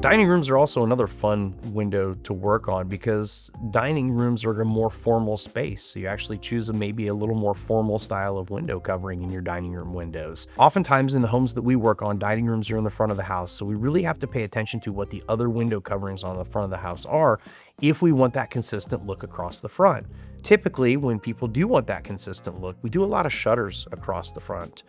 Dining rooms are also another fun window to work on because dining rooms are a more formal space. So you actually choose maybe a little more formal style of window covering in your dining room windows. Oftentimes in the homes that we work on, dining rooms are in the front of the house. So we really have to pay attention to what the other window coverings on the front of the house are if we want that consistent look across the front. Typically, when people do want that consistent look, we do a lot of shutters across the front.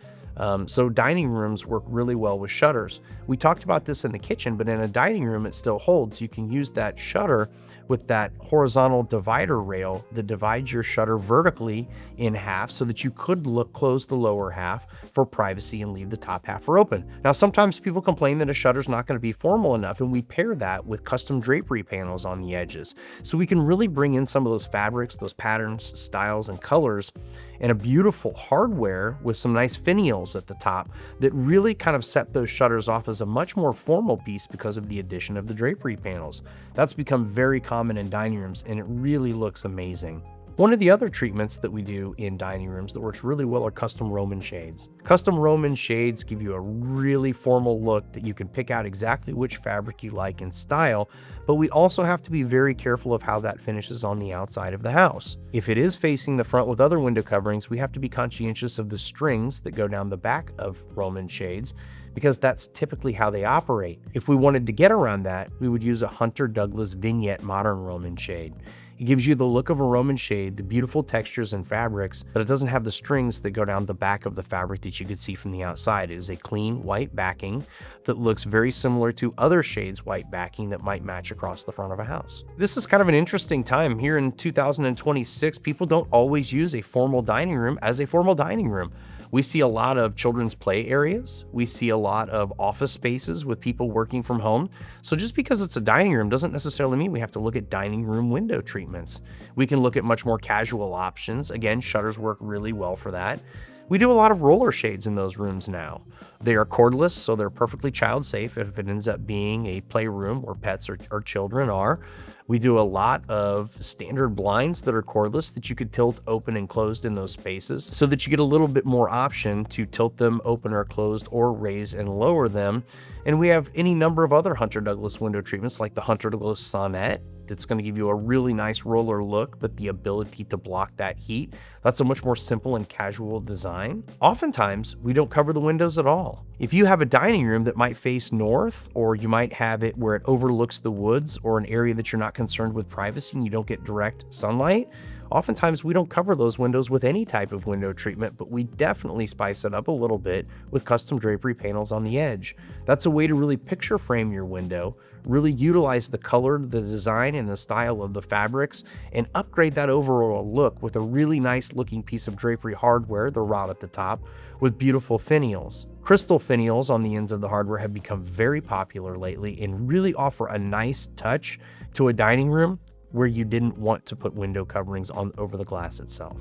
So dining rooms work really well with shutters. We talked about this in the kitchen, but in a dining room, it still holds. You can use that shutter with that horizontal divider rail that divides your shutter vertically in half so that you could close the lower half for privacy and leave the top half open. Now, sometimes people complain that a shutter is not going to be formal enough, and we pair that with custom drapery panels on the edges. So we can really bring in some of those fabrics, those patterns, styles, and colors, and a beautiful hardware with some nice finials at the top that really kind of set those shutters off as a much more formal piece because of the addition of the drapery panels. That's become very common in dining rooms, and it really looks amazing. One of the other treatments that we do in dining rooms that works really well are custom Roman shades. Custom Roman shades give you a really formal look that you can pick out exactly which fabric you like and style, but we also have to be very careful of how that finishes on the outside of the house. If it is facing the front with other window coverings, we have to be conscientious of the strings that go down the back of Roman shades, because that's typically how they operate. If we wanted to get around that, we would use a Hunter Douglas Vignette modern Roman shade. It gives you the look of a Roman shade, the beautiful textures and fabrics, but it doesn't have the strings that go down the back of the fabric that you could see from the outside. It is a clean white backing that looks very similar to other shades white backing that might match across the front of a house. This is kind of an interesting time. Here in 2026, people don't always use a formal dining room as a formal dining room. We see a lot of children's play areas. We see a lot of office spaces with people working from home. So just because it's a dining room doesn't necessarily mean we have to look at dining room window treatments. We can look at much more casual options. Again, shutters work really well for that. We do a lot of roller shades in those rooms now. They are cordless, so they're perfectly child safe if it ends up being a playroom where pets or children are. We do a lot of standard blinds that are cordless that you could tilt open and closed in those spaces so that you get a little bit more option to tilt them open or closed or raise and lower them. And we have any number of other Hunter Douglas window treatments like the Hunter Douglas Sonnet that's going to give you a really nice roller look, but the ability to block that heat. That's a much more simple and casual design. Oftentimes, we don't cover the windows at all. If you have a dining room that might face north, or you might have it where it overlooks the woods or an area that you're not concerned with privacy and you don't get direct sunlight, oftentimes we don't cover those windows with any type of window treatment, but we definitely spice it up a little bit with custom drapery panels on the edge. That's a way to really picture frame your window, really utilize the color, the design, and the style of the fabrics, and upgrade that overall look with a really nice looking piece of drapery hardware, the rod at the top, with beautiful finials. Crystal finials on the ends of the hardware have become very popular lately and really offer a nice touch to a dining room where you didn't want to put window coverings on over the glass itself.